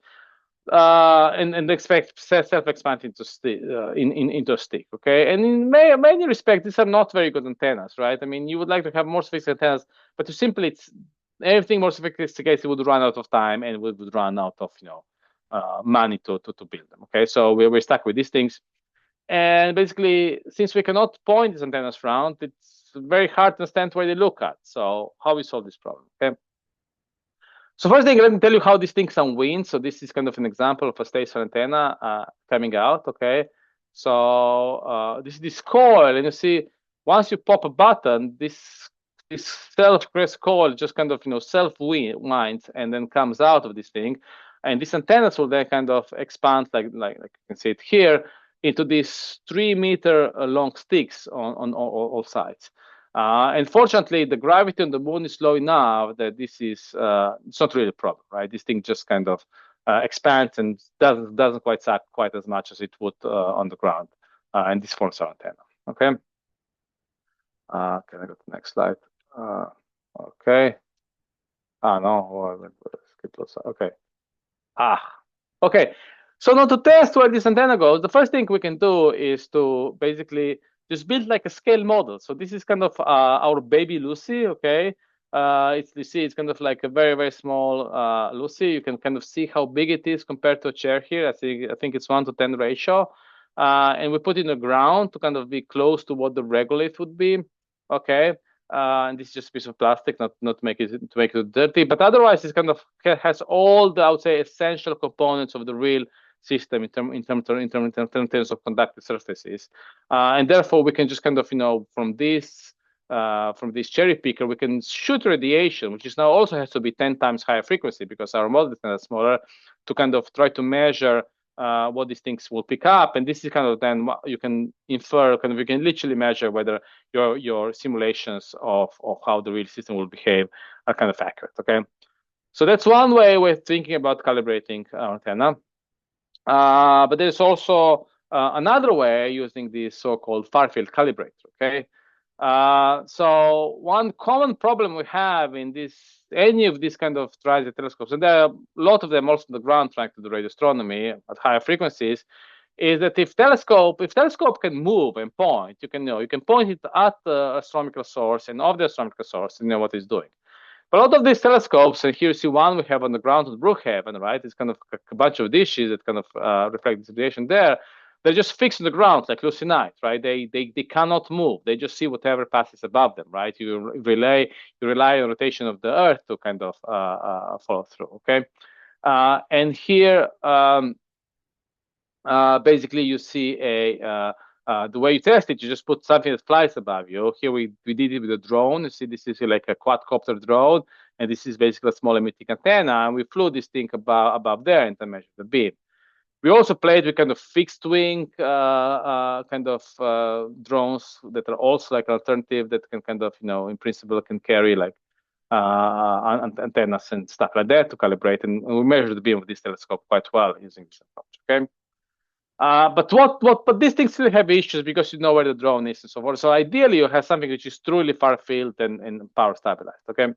And expect self-expand into a stick, okay? And in many respects, these are not very good antennas, right? I mean, you would like to have more sophisticated antennas, but everything more sophisticated would run out of time and would run out of money to build them. Okay, so we're stuck with these things, and basically, since we cannot point these antennas around, it's very hard to understand where they look at. So how we solve this problem? Okay. So first thing, let me tell you how these things unwind. So this is kind of an example of a stationary antenna coming out. Okay, so this is this coil, and you see once you pop a button, this self-pressed coil just kind of self-winds and then comes out of this thing, and these antennas will then kind of expand like you can see it here into these 3-meter long sticks on all sides. And fortunately, the gravity on the moon is low enough that this is it's not really a problem, right? This thing just kind of expands and doesn't quite suck quite as much as it would on the ground, and this forms our antenna. Okay. Can I go to the next slide? Okay. No, skip those. Okay. Okay. So now to test where this antenna goes, the first thing we can do is to basically just build like a scale model. So this is kind of our baby LuSEE, okay? it's LuSEE. It's kind of like a very, very small LuSEE. You can kind of see how big it is compared to a chair here. I think it's 1:10 ratio. And we put it in the ground to kind of be close to what the regolith would be. Okay. And this is just a piece of plastic, not to make it dirty, but otherwise it's kind of has all the, I would say, essential components of the real system in terms of conductive surfaces, and therefore we can just kind of from this cherry picker we can shoot radiation, which is now also has to be 10 times higher frequency because our model is kind of smaller, to kind of try to measure what these things will pick up. And this is kind of then you can infer, kind of you can literally measure whether your simulations of how the real system will behave are kind of accurate. Okay, so that's one way we're thinking about calibrating our antenna. But there's also another way using this so-called far-field calibrator. Okay, so one common problem we have in any of these kind of transit telescopes, and there are a lot of them also on the ground trying to do radio astronomy at higher frequencies, is that if telescope can move and point, you can point it at the astronomical source and of the astronomical source and know what it's doing. But a lot of these telescopes, and here you see one we have on the ground at Brookhaven, right? It's kind of a bunch of dishes that kind of reflect the radiation there. They're just fixed on the ground, like LuSEE-Night, right? They cannot move. They just see whatever passes above them, right? You rely on rotation of the Earth to kind of follow through, okay? And here, basically, you see the way you test it, you just put something that flies above you. Here we did it with a drone. You see, this is like a quadcopter drone, and this is basically a small emitting antenna. And we flew this thing above there and to measure the beam. We also played with kind of fixed wing kind of drones that are also like an alternative that can kind of, in principle can carry like antennas and stuff like that to calibrate. And we measure the beam of this telescope quite well using this approach, okay? But these things still have issues because you know where the drone is and so forth. So ideally you have something which is truly far field and power stabilized, okay?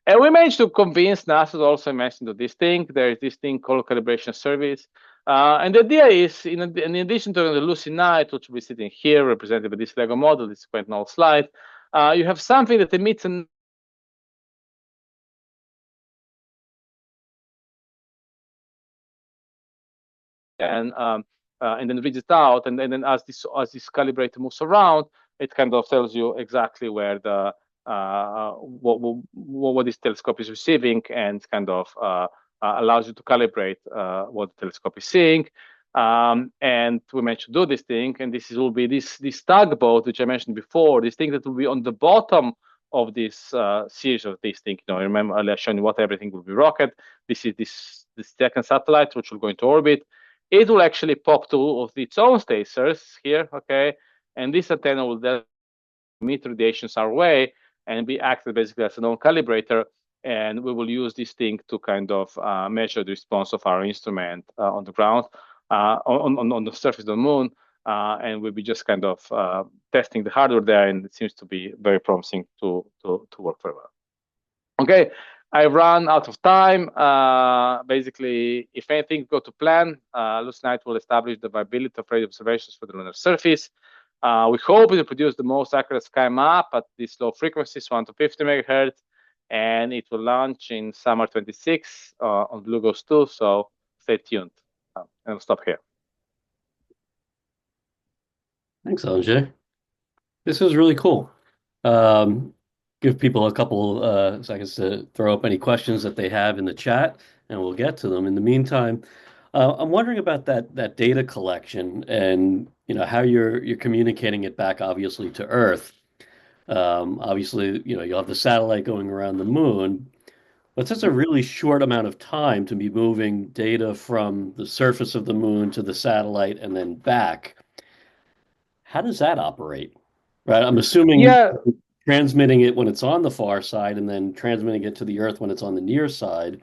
And we managed to convince NASA to also invest into this thing. There is this thing called calibration service. And the idea is, in addition to the LuSEE-Night, which will be sitting here, represented by this Lego model, this is quite an old slide, you have something that emits an and then reads it out, and then as this calibrator moves around, it kind of tells you exactly where the what this telescope is receiving, and kind of allows you to calibrate what the telescope is seeing. And we managed to do this thing, and this will be this tugboat, which I mentioned before, this thing that will be on the bottom of this series of these things. Remember earlier I showed you what everything will be rocket. This is this second satellite, which will go into orbit. It will actually pop two of its own stasers here, okay? And this antenna will then emit radiations our way and be acted basically as a non-calibrator. And we will use this thing to kind of measure the response of our instrument on the ground, on the surface of the moon. And we'll be just kind of testing the hardware there, and it seems to be very promising to work very well. Okay, I ran out of time. Basically, if anything go to plan, LuSEE-Night will establish the viability of radio observations for the lunar surface. We hope it will produce the most accurate sky map at these low frequencies, 1 to 50 megahertz, and it will launch in summer 26 on Blue Ghost 2, so stay tuned. And I'll stop here. Thanks, Anže. This was really cool. Give people a couple seconds to throw up any questions that they have in the chat, and we'll get to them. In the meantime, I'm wondering about that data collection and how you're communicating it back, obviously, to Earth. Obviously, you'll have the satellite going around the moon, but that's a really short amount of time to be moving data from the surface of the moon to the satellite and then back. How does that operate? Right, I'm assuming transmitting it when it's on the far side and then transmitting it to the Earth when it's on the near side.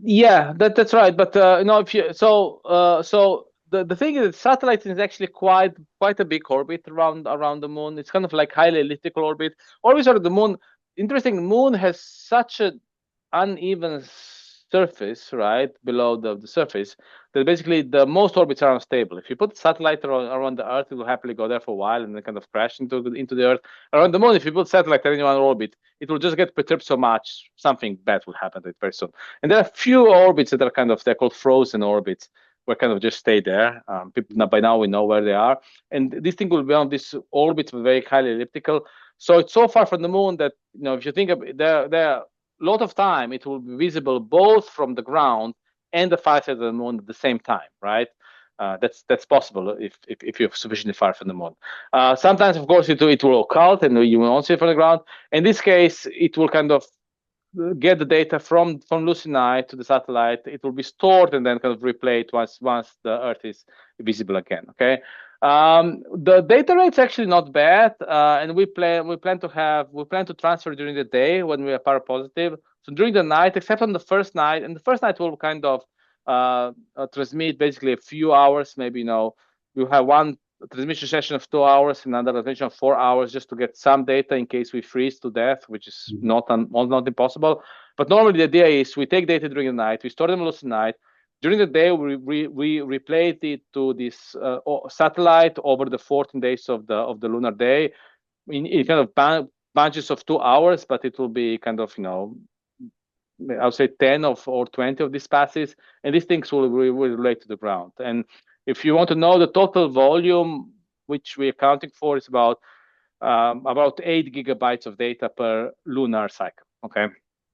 Yeah, that's right. But if you so the thing is, that satellite is actually quite a big orbit around the moon. It's kind of like highly elliptical orbit. Always around the moon. Interesting, moon has such a uneven surface, right, below the surface, that basically the most orbits are unstable. If you put a satellite around the Earth, it will happily go there for a while and then kind of crash into the Earth. Around the Moon, if you put satellite in one orbit, it will just get perturbed so much, something bad will happen to it very soon. And there are few orbits that are they're called frozen orbits, where kind of just stay there. People, by now we know where they are. And this thing will be on this orbit, very highly elliptical. So it's so far from the Moon that, if you think of it, there a lot of time, it will be visible both from the ground and the far side of the Moon at the same time, right? That's possible if you're sufficiently far from the Moon. Sometimes, of course, it will occult and you won't see it from the ground. In this case, it will kind of get the data from LuSEE-Night to the satellite. It will be stored and then kind of replayed once the Earth is visible again. Okay. The data rate's actually not bad, and we plan to transfer during the day when we are parapositive. So during the night, except on the first night, and the first night will kind of transmit basically a few hours. Maybe you have one transmission session of 2 hours and another transmission of 4 hours just to get some data in case we freeze to death, which is not impossible. But normally the idea is we take data during the night, we store them on LuSEE-Night. During the day, we replay it to this satellite over the 14 days of the lunar day in kind of bunches of 2 hours, but it will be kind of, I would say 10 or 20 of these passes, and these things will relate to the ground. And if you want to know the total volume, which we're accounting for, is about 8 gigabytes of data per lunar cycle. Okay,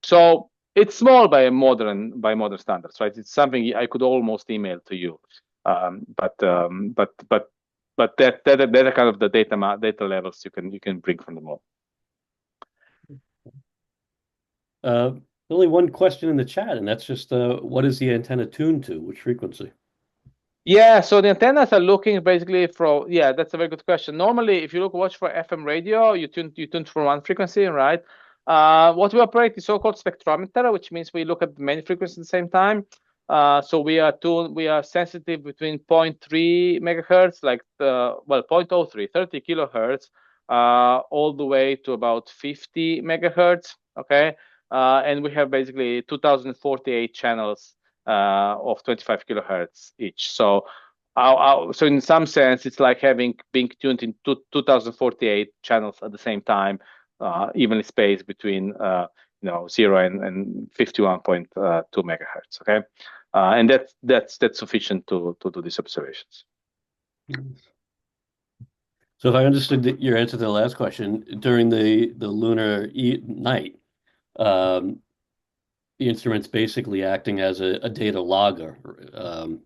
so it's small by modern standards, right? It's something I could almost email to you, but that are kind of the data levels you can bring from the model. Only one question in the chat, and that's just what is the antenna tuned to? Which frequency? Yeah, so the antennas are looking basically for, that's a very good question. Normally, if you watch for FM radio, you tune for one frequency, right? What we operate is so-called spectrometer, which means we look at many frequencies at the same time. So we are sensitive between 0.3 megahertz, 0.03, 30 kilohertz, all the way to about 50 megahertz. Okay, and we have basically 2048 channels of 25 kilohertz each. So so in some sense, it's like being tuned in 2048 channels at the same time, evenly spaced between 0 and 51.2 megahertz. Okay, and that's sufficient to do these observations. So if I understood your answer to the last question, during the lunar night, the instrument's basically acting as a data logger.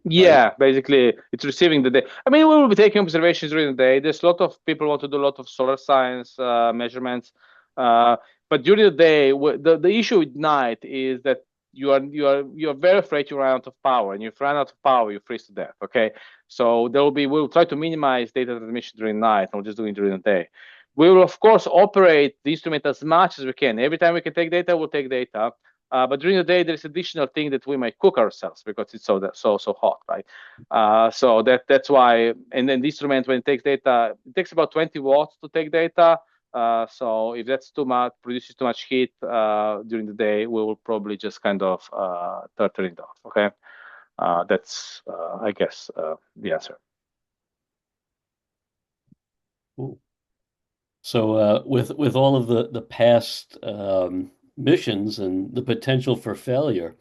Yeah, right? basically it's receiving the data. I mean, we will be taking observations during the day. There's a lot of people want to do a lot of solar science measurements, but during the day, the issue with night is that you're very afraid you run out of power, and if you run out of power, you freeze to death. Okay, so we'll try to minimize data transmission during night, and we'll just do it during the day. We will of course operate the instrument as much as we can. Every time we can take data, we'll take data. But during the day, there's additional thing that we might cook ourselves because it's so hot, right? So that's why. And then the instrument, when it takes data, it takes about 20 watts to take data. So if that's too much, produces too much heat during the day, we will probably just kind of turn it off. Okay, that's I guess the answer. Cool. So with all of the past missions and the potential for failure,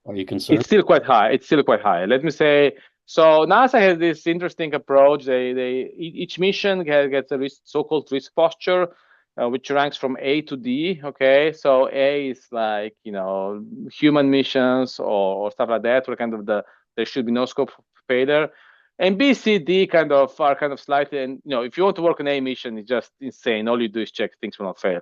are you concerned? It's still quite high. Let me say. So NASA has this interesting approach. Each mission gets a so-called risk posture, which ranks from A to D. Okay, so A is like human missions or stuff like that, where kind of there should be no scope for failure. And B, C, D are kind of slightly, and if you want to work on A mission, it's just insane. All you do is check things will not fail.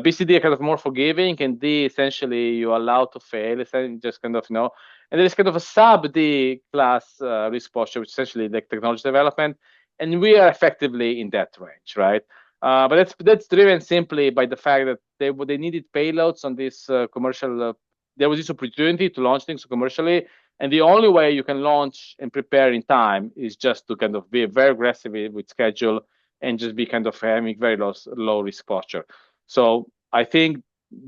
B, C, D are kind of more forgiving, and D essentially you're allowed to fail. Essentially, just kind of and there's kind of a sub D class risk posture, which is essentially like technology development, and we are effectively in that range, right? But that's driven simply by the fact that they needed payloads on this commercial. There was this opportunity to launch things commercially, and the only way you can launch and prepare in time is just to kind of be very aggressive with schedule and just be kind of having very low risk posture. So I think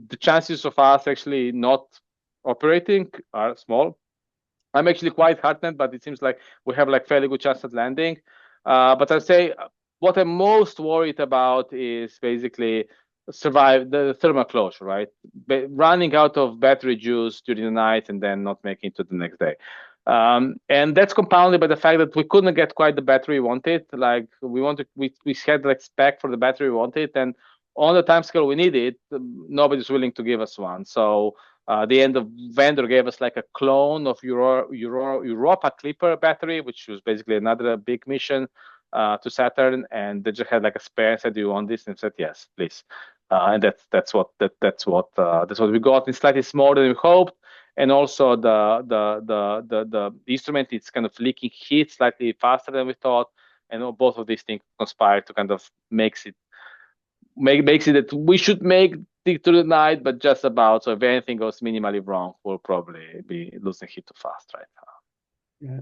the chances of us actually not operating are small. I'm actually quite heartened, but it seems like we have like fairly good chance at landing. But I'd say what I'm most worried about is basically survive the thermal closure, right? Running out of battery juice during the night and then not making it to the next day. And that's compounded by the fact that we couldn't get quite the battery we wanted. Like we had like spec for the battery we wanted, and on the timescale we needed, nobody's willing to give us one. So the end of vendor gave us like a clone of Europa Clipper battery, which was basically another big mission to Saturn, and they just had like a spare and said, "Do you want this?" And I said, "Yes, please." And that's what we got. It's slightly smaller than we hoped, and also the instrument is kind of leaking heat slightly faster than we thought, and both of these things conspire to kind of makes it that we should make it to the night, but just about. So if anything goes minimally wrong, we'll probably be losing heat too fast right Yeah.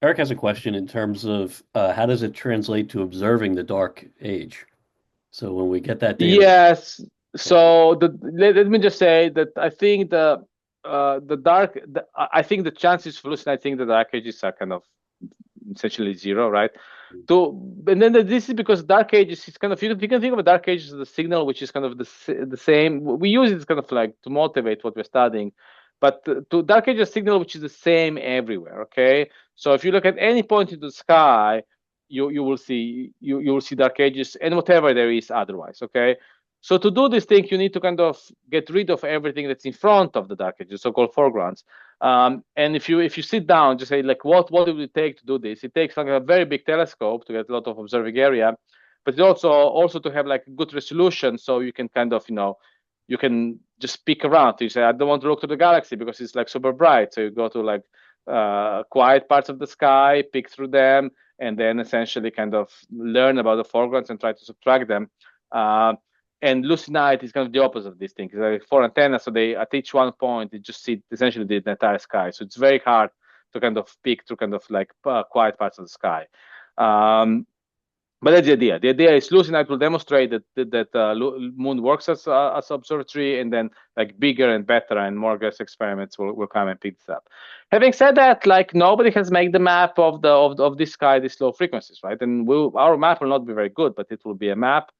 Eric has a question in terms of how does it translate to observing the dark age? So when we get that data, Yes. So let me just say that I think I think the chances for losing, I think the dark ages are kind of essentially zero, right? And then this is because dark ages is kind of, you can think of a dark ages as a signal which is kind of the same. We use it kind of like to motivate what we're studying, but to dark ages signal which is the same everywhere. Okay, so if you look at any point in the sky, you will see dark ages and whatever there is otherwise. Okay, so to do this thing, you need to kind of get rid of everything that's in front of the dark ages, so-called foregrounds. And if you sit down, just say like, what would it take to do this? It takes like a very big telescope to get a lot of observing area, but it also to have like good resolution, so you can kind of you can just pick around. You say, I don't want to look to the galaxy because it's like super bright, so you go to like quiet parts of the sky, pick through them, and then essentially kind of learn about the foregrounds and try to subtract them. And LuSEE-Night is kind of the opposite of this thing. It's like 4 antennas, so they at each one point they just see essentially the entire sky. So it's very hard to kind of pick through kind of like quiet parts of the sky. But that's the idea. The idea is LuSEE-Night will demonstrate that Moon works as observatory, and then like bigger and better and more aggressive experiments will come and pick this up. Having said that, like nobody has made the map of this sky, these low frequencies, right? And our map will not be very good, but it will be a map.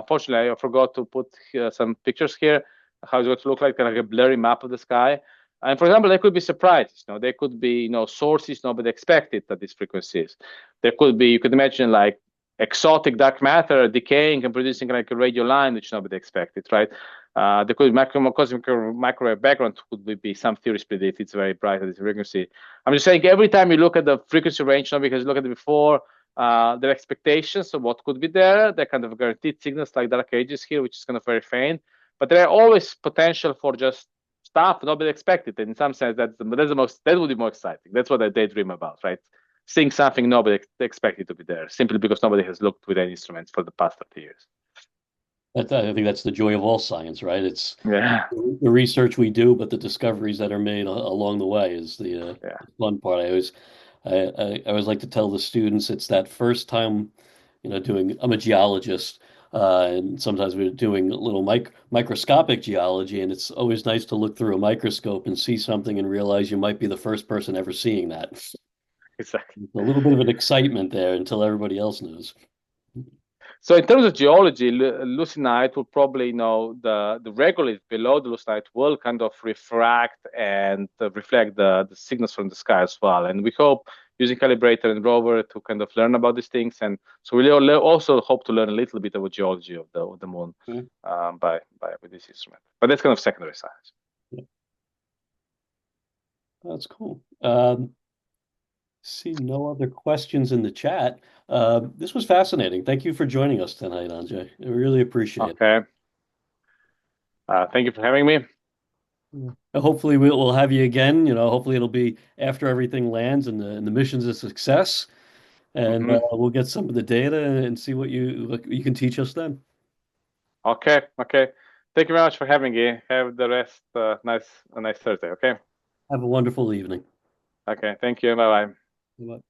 Fortunately, I forgot to put some pictures here. How it's going to look like a blurry map of the sky. And for example, there could be surprises. There could be sources nobody expected at these frequencies. There could be, you could imagine like exotic dark matter decaying and producing like a radio line which nobody expected, right? There could be cosmic microwave background. Could be some theories predict it's very bright at this frequency. I'm just saying every time you look at the frequency range, because you look at it before, their expectations of what could be there, they're kind of guaranteed signals like dark ages here, which is kind of very faint. But there are always potential for just stuff nobody expected. And in some sense, that would be more exciting. That's what I daydream about, right? Seeing something nobody expected to be there, simply because nobody has looked with any instruments for the past 30 years. I think that's the joy of all science, right? It's Yeah. the research we do, but the discoveries that are made along the way is the fun part. I always like to tell the students it's that first time, I'm a geologist, and sometimes we're doing a little microscopic geology, and it's always nice to look through a microscope and see something and realize you might be the first person ever seeing that. Exactly. A little bit of an excitement there until everybody else knows. So in terms of geology, LuSEE-Night will probably the regolith below the LuSEE-Night will kind of refract and reflect the signals from the sky as well. And we hope using calibrator and rover to kind of learn about these things. And so we also hope to learn a little bit about geology of the moon with this instrument. But that's kind of secondary science. Yeah. That's cool. See no other questions in the chat. This was fascinating. Thank you for joining us tonight, Anže. I really appreciate it. Okay. Thank you for having me. Hopefully we'll have you again. Hopefully it'll be after everything lands and the mission's a success, and we'll get some of the data and see what you can teach us then. Okay. Thank you very much for having me. Have the rest a nice Thursday. Okay. Have a wonderful evening. Okay. Thank you. Bye bye. Bye.